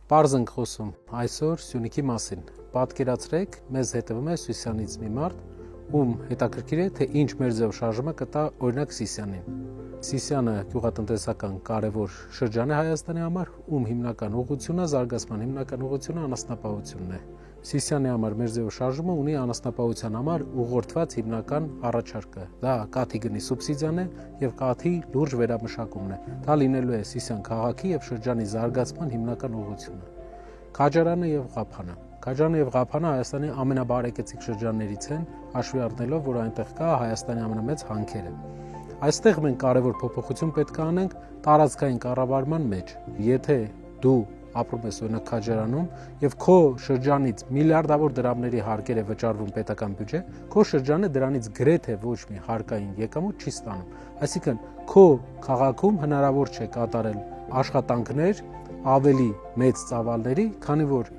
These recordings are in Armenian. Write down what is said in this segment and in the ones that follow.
Պարզ ենք խոսում այսօր Սյունիքի մասին։ Պատկերացրեք, մեզ հետևում է Սիսիանից մի մարդ, ում հետաքրքիր է, թե ինչ մեր ձև շարժումը կտա օրինակ Սիսիանին։ Սիսիանը գյուղատնտեսական կարևոր շրջան է Հայաստանի համար, ում հիմնական ուղղությունը, զարգացման հիմնական ուղղությունը անասնապահությունն է։ Սիսիանի համար մեր ձև շարժումը ունի անասնապահության համար ուղղորդված հիմնական առաջարկը։ Դա կաթի գնի սուբսիդիան է եւ կաթի լուրջ վերամշակումն է։ Դա լինելու է Սիսիան քաղաքի եւ շրջանի զարգացման հիմնական ուղղությունը։ Քաջարանը եւ Ղափանը։ Քաջարանը եւ Ղափանը Հայաստանի ամենաբարեկեցիկ շրջաններից են, հաշվի առնելով, որ այնտեղ կա Հայաստանի ամենամեծ հանքերը։ Այստեղ մենք կարևոր փոփոխություն պետք է անենք տարածքային կառավարման մեջ։ Եթե դու ապրում ես օրինակ Քաջարանում եւ քո շրջանից միլիարդավոր դրամների հարկեր է վճարվում պետական բյուջե, քո շրջանը դրանից գրեթե ոչ մի հարկային եկամուտ չի ստանում։ Այսինքն քո քաղաքում հնարավոր չէ կատարել աշխատանքներ ավելի մեծ ծավալների, քանի որ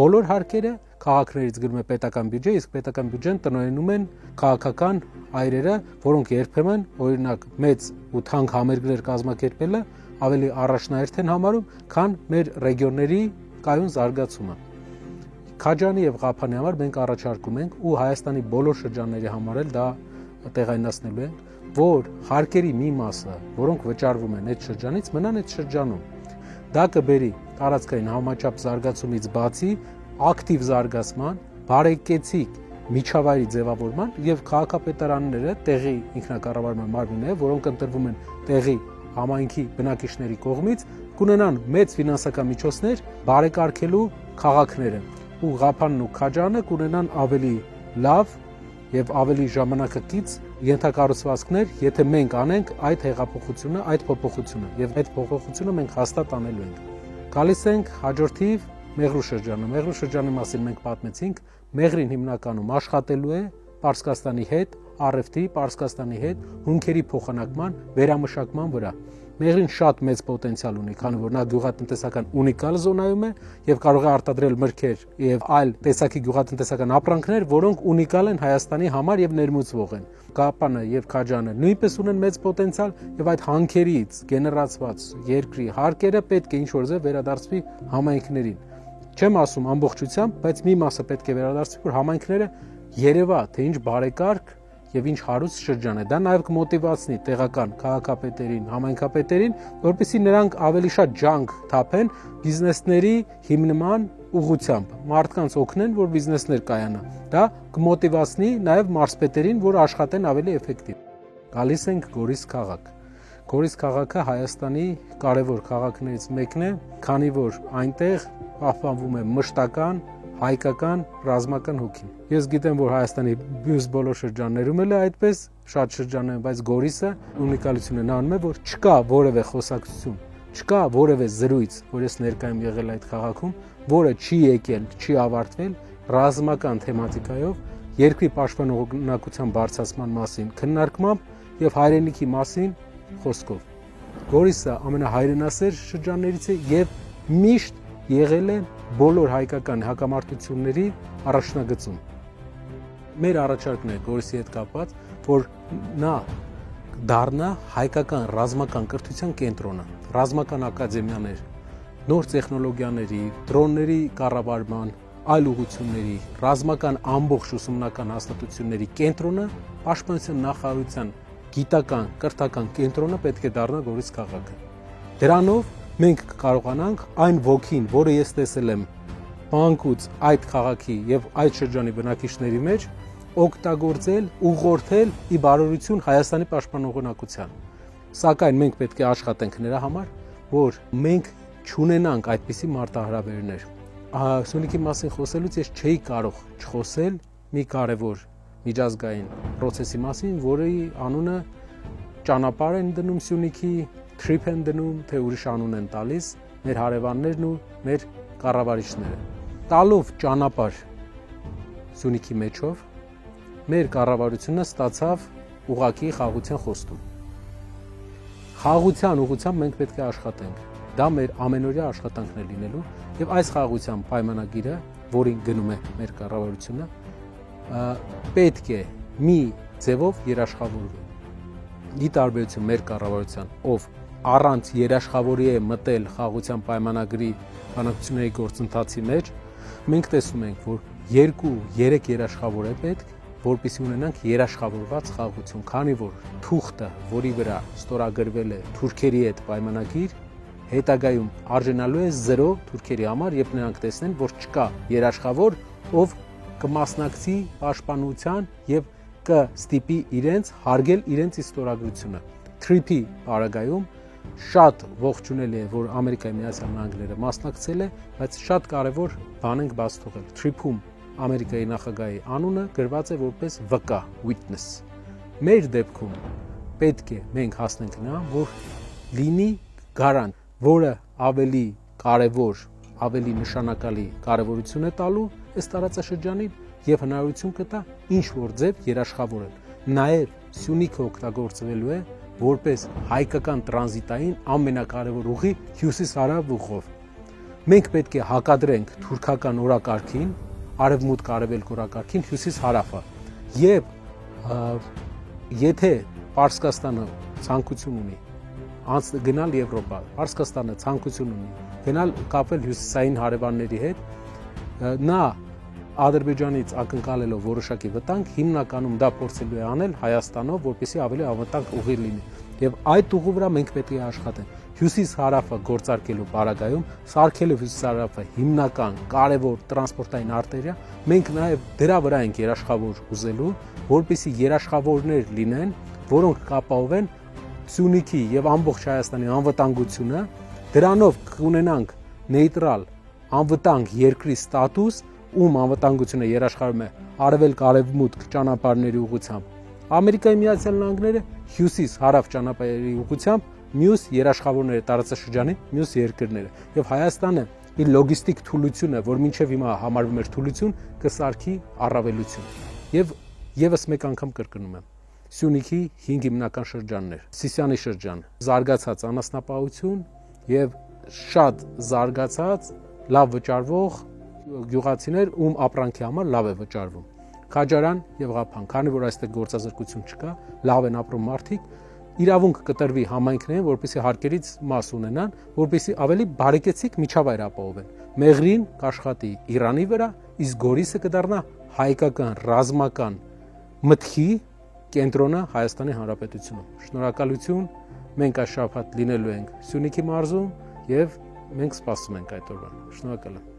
բոլոր հարկերը քաղաքներից գնում է պետական բյուջե, իսկ պետական բյուջեն տնօրինում են քաղաքական այրերը, որոնք երբեմն օրինակ մեծ ու թանկ համերգներ կազմակերպելը ավելի առաջնահերթ են համարում, քան մեր ռեգիոնների կայուն զարգացումը։ Քաջարանի եւ Ղափանի համար մենք առաջարկում ենք ու Հայաստանի բոլոր շրջանների համար էլ դա տեղայնացնելու ենք, որ հարկերի մի մասը, որոնք վճարվում են այդ շրջանից, մնան այդ շրջանում։ Դա կբերի տարածքային համաչափ զարգացումից բացի ակտիվ զարգացման, բարեկեցիկ միջավայրի ձևավորման եւ քաղաքապետարանները տեղի ինքնակառավարման մարմինները, որոնք ընտրվում են տեղի համայնքի բնակիչների կողմից, կունենան մեծ ֆինանսական միջոցներ բարեկարգելու քաղաքները ու Ղափանն ու Քաջարանը կունենան ավելի լավ եւ ավելի ժամանակակից ենթակառուցվածքներ, եթե մենք անենք այդ հեղափոխությունը, այդ փոփոխությունը եւ այդ փոփոխությունը մենք հաստատ անելու ենք։ Գալիս ենք հաջորդիվ Մեղրու շրջանը։ Մեղրու շրջանի մասին մենք պատմեցինք, Մեղրին հիմնականում աշխատելու է Պարսկաստանի հետ, առևտրի, Պարսկաստանի հետ, հունքերի փոխանակման, վերամշակման վրա։ Մեղրին շատ մեծ պոտենցիալ ունի, քանի որ նա գյուղատնտեսական ունիկալ զոնայում է եւ կարող է արտադրել մրգեր եւ այլ տեսակի գյուղատնտեսական ապրանքներ, որոնք ունիկալ են Հայաստանի համար եւ ներմուծվող են։ Ղափանը եւ Քաջարանը նույնպես ունեն մեծ պոտենցիալ եւ այդ հանքերից գեներացված երկրի հարկերը պետք է ինչ-որ ձև վերադարձվի համայնքներին։ Չեմ ասում ամբողջությամբ, բայց մի մասը պետք է վերադարձվի, որ համայնքները երևա, թե ինչ բարեկարգ եւ ինչ հարուստ շրջան է։ Դա նաեւ կմոտիվացնի տեղական քաղաքապետերին, համայնքապետերին, որպեսզի նրանք ավելի շատ ջանք թափեն բիզնեսների հիմնման ուղղությամբ, մարդկանց օգնեն, որ բիզնեսներ կայանա։ Դա կմոտիվացնի նաեւ մարզպետերին, որ աշխատեն ավելի էֆեկտիվ։ Գալիս ենք Գորիս քաղաք։ Գորիս քաղաքը Հայաստանի կարևոր քաղաքներից մեկն է, քանի որ այնտեղ պահպանվում է մշտական, հայկական, ռազմական հոգին։ Ես գիտեմ, որ Հայաստանի մյուս բոլոր շրջաններում էլ է այդպես, շատ շրջաններում, բայց Գորիսը ունիկալությունը նայում է, որ չկա որևէ խոսակցություն, չկա որևէ զրույց, որ ես ներկայում եղել այդ քաղաքում, որը չի եկել, չի ավարտվել ռազմական թեմատիկայով, երկրի պաշտպանողականության բարձրացման մասին քննարկմամբ եւ հայրենիքի մասին խոսքով։ Գորիսը ամենահայրենասեր շրջաններից է եւ միշտ եղել է բոլոր հայկական հակամարտությունների առաջնագծում։ Մեր առաջարկն է Գորիսի հետ կապված, որ նա դառնա հայկական ռազմական կրթության կենտրոնը, ռազմական ակադեմիաներ, նոր տեխնոլոգիաների, դրոնների կառավարման, այլ ուղղությունների, ռազմական ամբողջ ուսումնական հաստատությունների կենտրոնը, պաշտպանության նախարարության գիտական, կրթական կենտրոնը պետք է դառնա Գորիս քաղաքը։ Դրանով մենք կարողանանք այն ոգին, որը ես տեսել եմ մանկուց այդ քաղաքի եւ այդ շրջանի բնակիչների մեջ, օգտագործել, ուղղորդել ի բարօրություն Հայաստանի պաշտպանողականության։ Սակայն մենք պետք է աշխատենք նրա համար, որ մենք չունենանք այդպիսի մարտահրավերներ։ Սյունիքի մասին խոսելուց ես չէի կարող չխոսել մի կարևոր միջազգային process-ի մասին, որի անունը ճանապարհ են դնում Սյունիքի, trip են դնում, թե ուրիշ անուն են տալիս մեր հարևաններն ու մեր կառավարիչները։ Տալով ճանապարհ Սյունիքի մեջով մեր կառավարությունը ստացավ ուղղակի խաղաղության խոստում։ Խաղաղության ուղղությամբ մենք պետք է աշխատենք։ Դա մեր ամենօրյա աշխատանքն է լինելու եւ այս խաղաղության պայմանագիրը, որին գնում է մեր կառավարությունը, պետք է մի ձևով երաշխավորվի։ Ի տարբերություն մեր կառավարության, ով առանց երաշխավորի է մտել խաղաղության պայմանագրի բանակցությունների գործընթացի մեջ, մենք տեսնում ենք, որ 2-3 երաշխավոր է պետք, որպեսզի ունենանք երաշխավորված խաղաղություն, քանի որ թուղթը, որի վրա ստորագրվել է թուրքերի հետ պայմանագիր, հետագայում արժանալու է 0 թուրքերի համար, երբ նրանք տեսնեն, որ չկա երաշխավոր, ով կմասնակցի պաշտպանության եւ կստիպի իրենց հարգել իրենց ստորագրությունը։ TRIP-ի պարագայում շատ ողջունելի է, որ Ամերիկայի Միացյալ Նահանգները մասնակցել է, բայց շատ կարևոր բան ենք բաց թողել։ TRIP-ում Ամերիկայի նախագահի անունը գրված է որպես վկա, witness։ Մեր դեպքում պետք է մենք հասնենք նրան, որ լինի գարանտ, որը ավելի կարևոր, ավելի նշանակալի կարևորություն է տալու այս տարածաշրջանին եւ հնարավորություն կտա ինչ որ ձև երաշխավորել։ Նաեւ Սյունիքը օգտագործվելու է որպես հայկական տրանզիտային ամենակարևոր ուղի հյուսիս-հարավ ուղով։ Մենք պետք է հակադրենք թուրքական օրակարգին, արևմուտք-արևելք օրակարգին հյուսիս-հարավը։ Եվ եթե Պարսկաստանը ցանկություն ունի գնալ Եվրոպա, Պարսկաստանը ցանկություն ունի գնալ կապել հյուսիսային հարևանների հետ, նա Ադրբեջանից ակնկալելով որոշակի վտանգ, հիմնականում դա փորձելու է անել Հայաստանով, որպեսզի ավելի անվտանգ ուղի լինի։ Եվ այդ ուղու վրա մենք պետք է աշխատենք։ Հյուսիս-հարավը գործարկելու պարագայում, սարքելով հյուսիս-հարավը հիմնական կարևոր տրանսպորտային արտերիա, մենք նաև դրա վրա ենք երաշխավոր ուզելու, որպեսզի երաշխավորներ լինեն, որոնք կապահովեն Սյունիքի եւ ամբողջ Հայաստանի անվտանգությունը, դրանով կունենանք նեյտրալ անվտանգ երկրի ստատուս, ում անվտանգությունը երաշխավորում է արևելք-արևմուտք ճանապարհների ուղղությամբ։ Ամերիկայի Միացյալ Նահանգները հյուսիս-հարավ ճանապարհների ուղղությամբ մյուս երաշխավորները տարածաշրջանի մյուս երկրները։ Եվ Հայաստանը իր լոգիստիկ թուլությունը, որ մինչև հիմա համարվում էր թուլություն, կսարքի առավելություն։ Եվ եւս մեկ անգամ կրկնում եմ, Սյունիքի 5 հիմնական շրջաններ, Սիսիանի շրջան, զարգացած անասնապահություն եւ շատ զարգացած լավ վճարվող գյուղացիներ, ում ապրանքի համար լավ է վճարվում։ Քաջարան եւ Ղափան, քանի որ այստեղ գործազրկություն չկա, լավ են ապրում մարդիկ, իրավունք կտրվի համայնքներին, որպեսզի հարկերից մաս ունենան, որպեսզի ավելի բարեկեցիկ միջավայր ապահովեն։ Մեղրին կաշխատի Իրանի վրա, իսկ Գորիսը կդառնա հայկական ռազմական մտքի կենտրոնը Հայաստանի Հանրապետությունում։ Շնորհակալություն, մենք այս շաբաթ լինելու ենք Սյունիքի մարզում եւ մենք սպասում ենք այդ օրվան։ Շնորհակալ եմ։